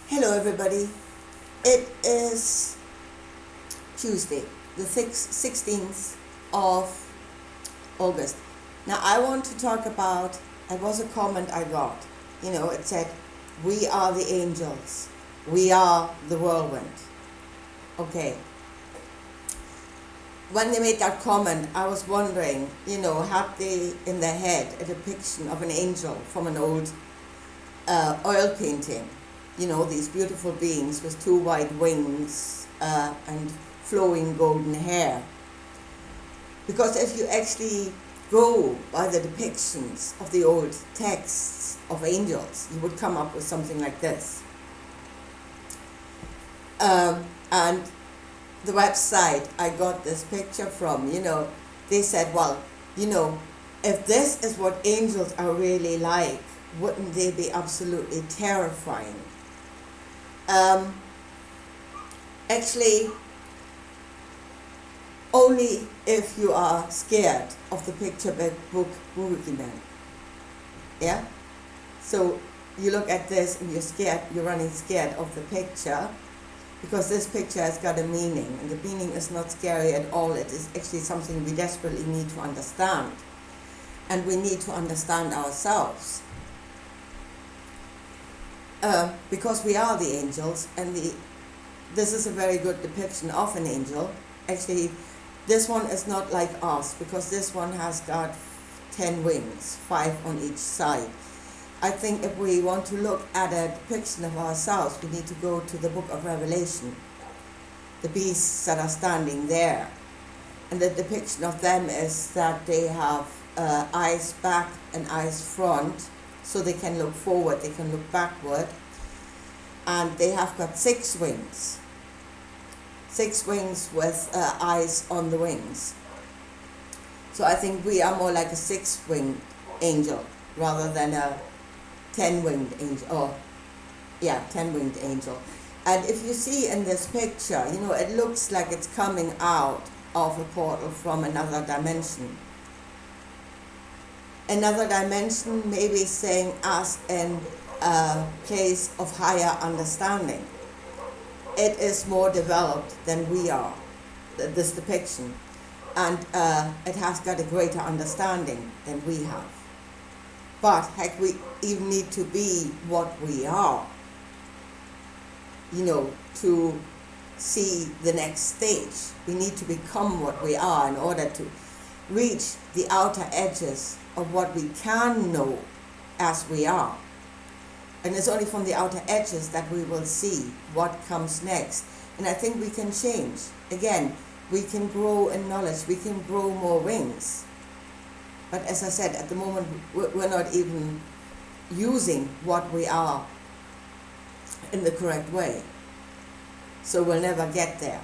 Hello everybody. It is Tuesday, the 16th of August. Now I want to talk about, it was a comment I got. It said, we are the angels. We are the whirlwind. Okay. When they made that comment, I was wondering, had they in their head a depiction of an angel from an old oil painting? These beautiful beings with two white wings and flowing golden hair. Because if you actually go by the depictions of the old texts of angels, you would come up with something like this. And the website I got this picture from, they said, well, if this is what angels are really like, wouldn't they be absolutely terrifying? Actually, only if you are scared of the picture book Whirlwind. Yeah? So you look at this and you're scared, you're running scared of the picture, because this picture has got a meaning, and the meaning is not scary at all. It is actually something we desperately need to understand. And we need to understand ourselves. Because we are the angels, and this is a very good depiction of an angel. Actually, this one is not like us, because this one has got 10 wings, 5 on each side. I think if we want to look at a depiction of ourselves, we need to go to the book of Revelation, the beasts that are standing there. And the depiction of them is that they have eyes back and eyes front, so they can look forward, they can look backward, and they have got 6 wings. 6 wings with eyes on the wings. So I think we are more like a 6-winged angel rather than a 10-winged angel. 10-winged angel. And if you see in this picture, it looks like it's coming out of a portal from another dimension. Another dimension, maybe saying us in a place of higher understanding. It is more developed than we are, this depiction, and it has got a greater understanding than we have. But heck, we even need to be what we are, to see the next stage. We need to become what we are in order to reach the outer edges of what we can know as we are. And it's only from the outer edges that we will see what comes next. And I think we can change. Again, we can grow in knowledge, we can grow more wings. But as I said, at the moment, we're not even using what we are in the correct way. So we'll never get there.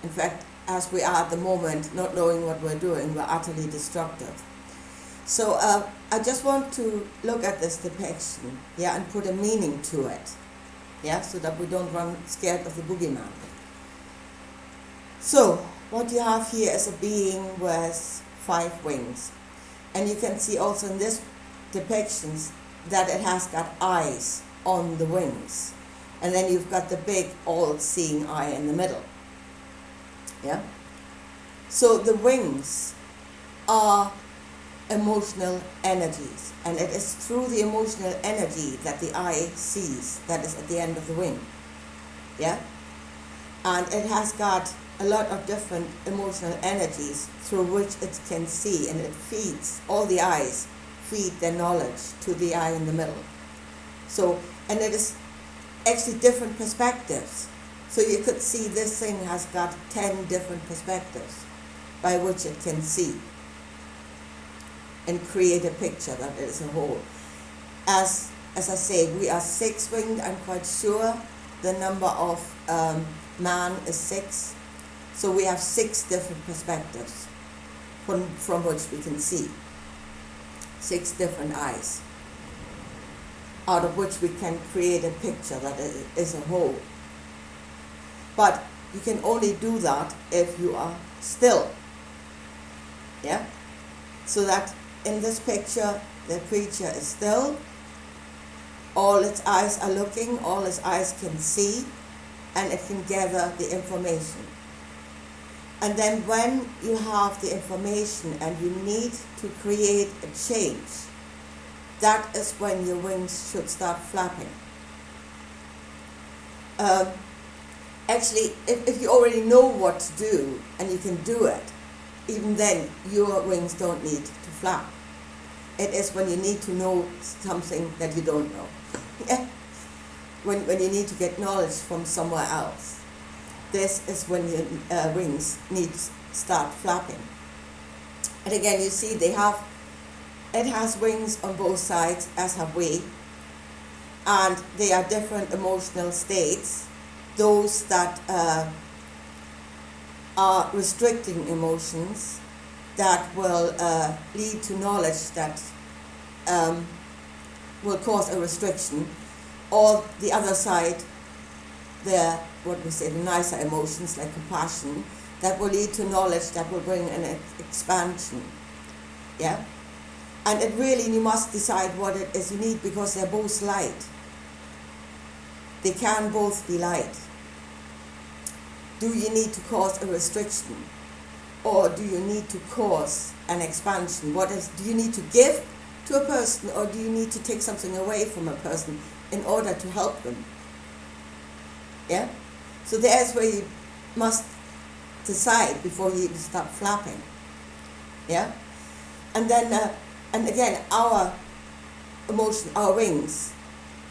In fact, as we are at the moment, not knowing what we're doing, we're utterly destructive. So I just want to look at this depiction, and put a meaning to it, so that we don't run scared of the boogeyman. So what you have here is a being with 5 wings. And you can see also in this depictions that it has got eyes on the wings. And then you've got the big all-seeing eye in the middle. Yeah? So the wings are emotional energies, and it is through the emotional energy that the eye sees, that is at the end of the wing. Yeah? And it has got a lot of different emotional energies through which it can see, and it feeds, all the eyes feed their knowledge to the eye in the middle. So, and it is actually different perspectives. So you could see this thing has got 10 different perspectives by which it can see and create a picture that is a whole. As I say, we are 6-winged. I'm quite sure the number of man is 6. So we have 6 different perspectives from which we can see. 6 different eyes, out of which we can create a picture that is a whole. But you can only do that if you are still. Yeah? So that in this picture, the creature is still, All its eyes are looking, all its eyes can see, and it can gather the information. And then when you have the information and you need to create a change, that is when your wings should start flapping. Actually, if you already know what to do and you can do it, even then your wings don't need to flap. It is when you need to know something that you don't know. Yeah? When you need to get knowledge from somewhere else. This is when your wings need to start flapping. And again, you see it has wings on both sides, as have we. And they are different emotional states. Those that are restricting emotions that will lead to knowledge that will cause a restriction, or the other side, the nicer emotions like compassion, that will lead to knowledge that will bring an expansion. Yeah? And it really, you must decide what it is you need, because they're both light. They can both be light. Do you need to cause a restriction, or do you need to cause an expansion? Do you need to give to a person, or do you need to take something away from a person in order to help them? Yeah? So there's where you must decide before you even start flapping. Yeah? And then, and again, our emotion, our wings,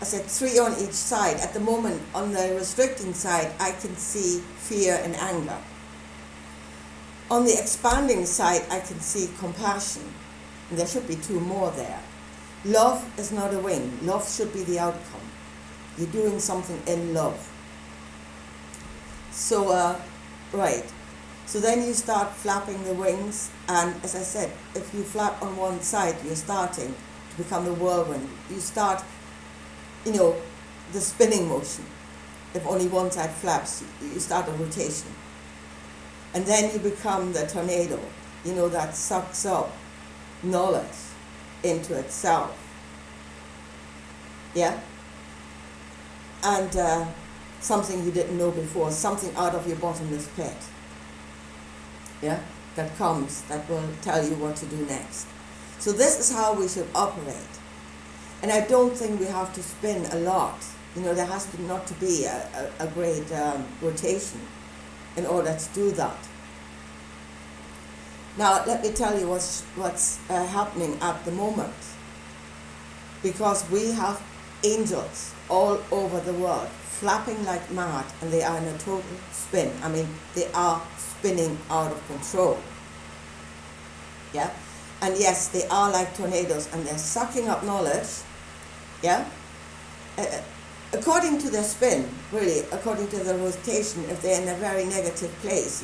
I said 3 on each side. At the moment, on the restricting side, I can see fear and anger. On the expanding side, I can see compassion. And there should be 2 more there. Love is not a wing. Love should be the outcome. You're doing something in love. So, right. So then you start flapping the wings. And as I said, if you flap on one side, you're starting to become the whirlwind. You start, the spinning motion. If only one side flaps, you start a rotation. And then you become the tornado, that sucks up knowledge into itself. Yeah? And something you didn't know before, something out of your bottomless pit. Yeah? That comes, that will tell you what to do next. So this is how we should operate. And I don't think we have to spin a lot. There has not to be a great rotation in order to do that. Now, let me tell you what's happening at the moment. Because we have angels all over the world, flapping like mad, and they are in a total spin. I mean, they are spinning out of control. Yeah? And yes, they are like tornadoes, and they're sucking up knowledge. Yeah? According to their spin, really, according to the rotation, if they're in a very negative place,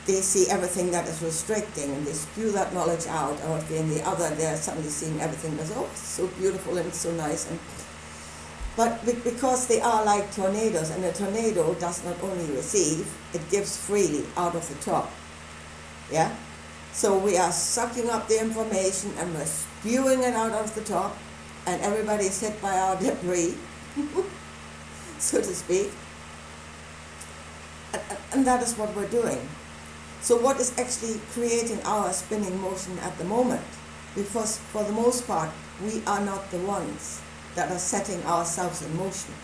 they see everything that is restricting, and they spew that knowledge out, or if they're in the other, they're suddenly seeing everything that's, it's so beautiful and it's so nice. But because they are like tornadoes, and a tornado does not only receive, it gives freely out of the top. Yeah? So we are sucking up the information and we're spewing it out of the top, and everybody's hit by our debris, so to speak. And that is what we're doing. So what is actually creating our spinning motion at the moment? Because for the most part, we are not the ones that are setting ourselves in motion.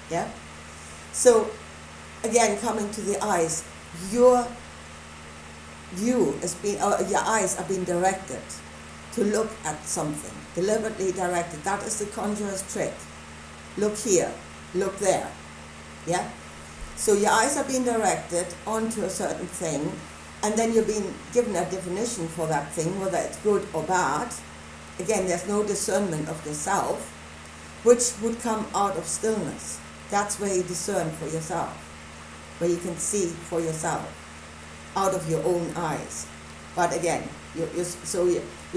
Yeah? So, again, coming to the eyes, your view is your eyes are being directed to look at something, deliberately directed. That is the conjurer's trick. Look here, look there. Yeah? So your eyes are being directed onto a certain thing, and then you're being given a definition for that thing, whether it's good or bad. Again, there's no discernment of the self, which would come out of stillness. That's where you discern for yourself, where you can see for yourself, out of your own eyes. But again, you're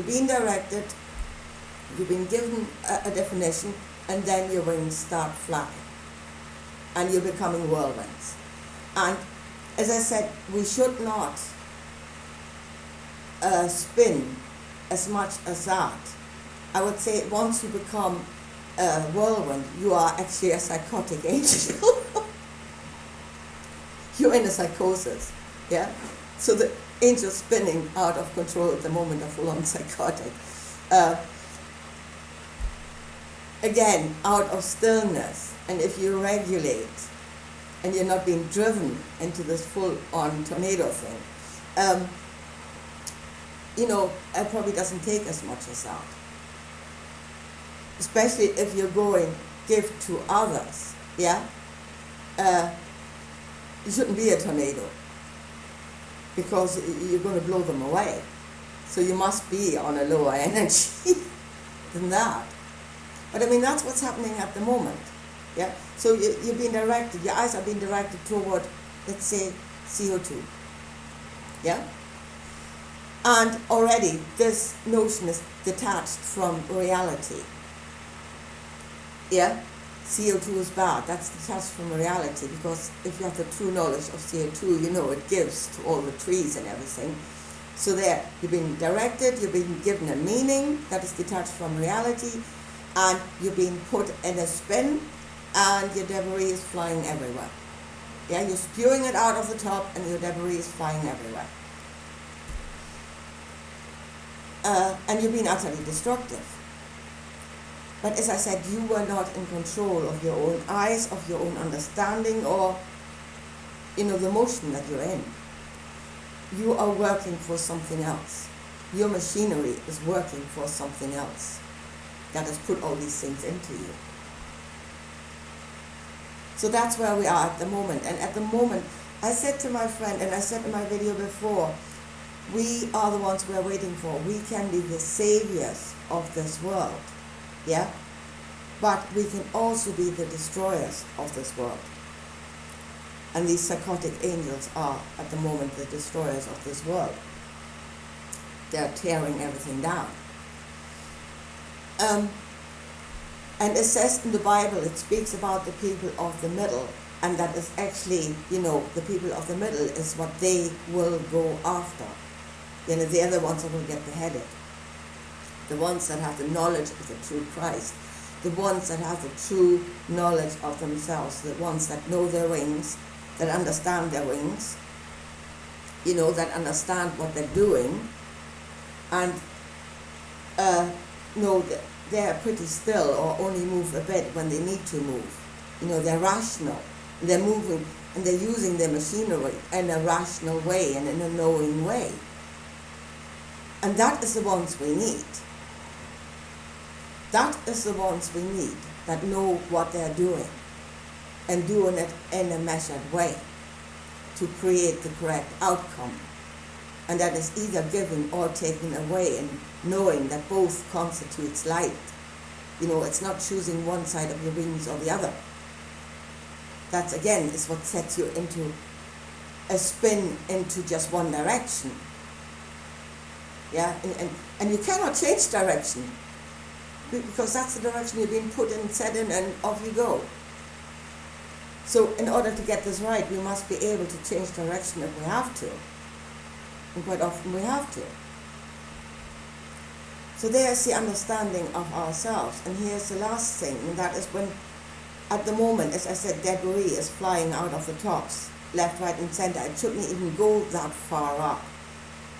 being directed, you've been given a definition, and then your wings start flapping, and you're becoming whirlwinds. And as I said, we should not spin as much as that. I would say once you become whirlwind, you are actually a psychotic angel. You're in a psychosis, yeah? So the angel's spinning out of control at the moment of full-on psychotic. Again, out of stillness, and if you regulate, and you're not being driven into this full-on tornado thing, it probably doesn't take as much as that. Especially if you're going give to others, yeah? You shouldn't be a tornado because you're going to blow them away. So you must be on a lower energy than that. But I mean, that's what's happening at the moment, yeah? So you're being directed, your eyes are being directed toward, let's say, CO2, yeah? And already this notion is detached from reality, yeah? CO2 is bad, that's detached from reality, because if you have the true knowledge of CO2, it gives to all the trees and everything. So there, you're being directed, you're being given a meaning that is detached from reality, and you're being put in a spin, and your debris is flying everywhere. Yeah, you're spewing it out of the top, and your debris is flying everywhere. And you're being utterly destructive. But as I said, you were not in control of your own eyes, of your own understanding, or, the motion that you're in. You are working for something else. Your machinery is working for something else that has put all these things into you. So that's where we are at the moment. And at the moment, I said to my friend, and I said in my video before, we are the ones we're waiting for. We can be the saviors of this world. Yeah? But we can also be the destroyers of this world. And these psychotic angels are, at the moment, the destroyers of this world. They're tearing everything down. And it says in the Bible, it speaks about the people of the middle, and that is actually, the people of the middle is what they will go after. They're the ones that will get beheaded. The ones that have the knowledge of the true Christ, the ones that have the true knowledge of themselves, the ones that know their wings, that understand their wings, that understand what they're doing, and know that they're pretty still or only move a bit when they need to move. They're rational, they're moving, and they're using their machinery in a rational way and in a knowing way. And that is the ones we need. That is the ones we need that know what they're doing and doing it in a measured way to create the correct outcome. And that is either given or taken away, and knowing that both constitutes light. It's not choosing one side of your wings or the other. That again is what sets you into a spin into just one direction. Yeah, and you cannot change direction, because that's the direction you're being put in, set in, and off you go. So in order to get this right, we must be able to change direction if we have to. And quite often we have to. So there's the understanding of ourselves. And here's the last thing, and that is when, at the moment, as I said, debris is flying out of the tops, left, right, and center. It shouldn't even go that far up.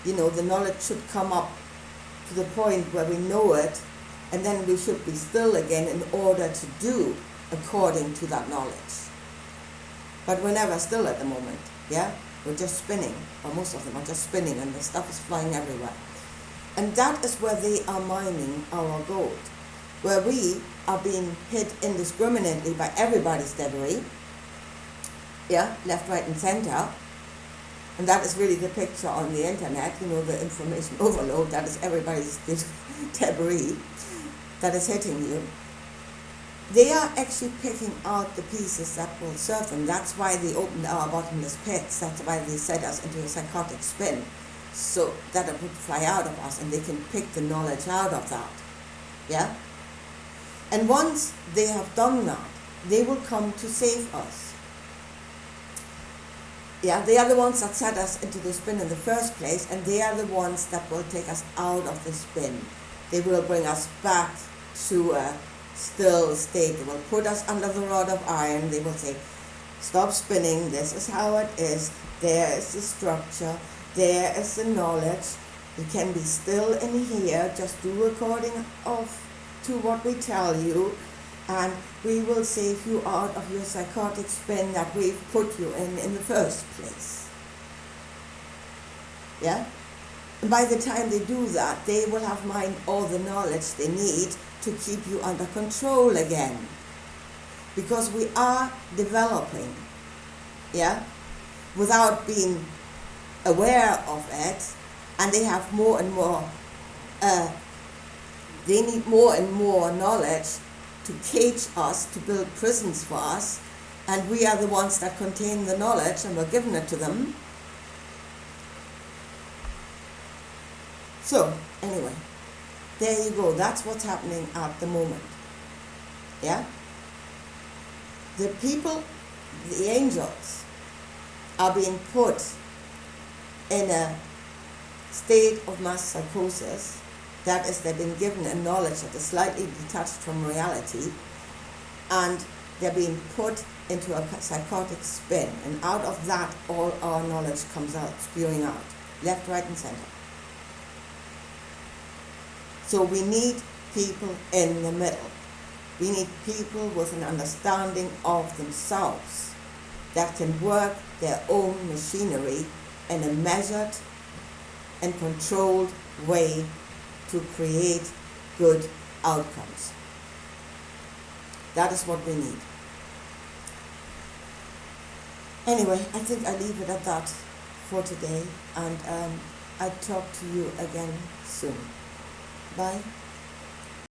The knowledge should come up to the point where we know it, and then we should be still again in order to do according to that knowledge. But we're never still at the moment, yeah? We're just spinning, or most of them are just spinning, and the stuff is flying everywhere. And that is where they are mining our gold, where we are being hit indiscriminately by everybody's debris, yeah, left, right, and center. And that is really the picture on the internet, the information overload, that is everybody's debris that is hitting you. They are actually picking out the pieces that will serve them. That's why they opened our bottomless pits. That's why they set us into a psychotic spin, so that it would fly out of us and they can pick the knowledge out of that. Yeah? And once they have done that, they will come to save us. Yeah, they are the ones that set us into the spin in the first place, and they are the ones that will take us out of the spin. They will bring us back to still state. They will put us under the rod of iron. They will say, stop spinning, this is how it is, there is the structure, there is the knowledge. You can be still in here, just do according to what we tell you, and we will save you out of your psychotic spin that we've put you in the first place. Yeah? And by the time they do that, they will have mined all the knowledge they need to keep you under control again. Because we are developing, yeah, without being aware of it, and they have more and more, they need more and more knowledge to cage us, to build prisons for us, and we are the ones that contain the knowledge, and we're giving it to them. So, anyway, there you go. That's what's happening at the moment. Yeah? The people, the angels, are being put in a state of mass psychosis. That is, they've been given a knowledge that is slightly detached from reality, and they're being put into a psychotic spin, and out of that all our knowledge comes out, spewing out, left, right, and center. So we need people in the middle. We need people with an understanding of themselves that can work their own machinery in a measured and controlled way to create good outcomes. That is what we need. Anyway, I think I leave it at that for today, and I'll talk to you again soon. Bye.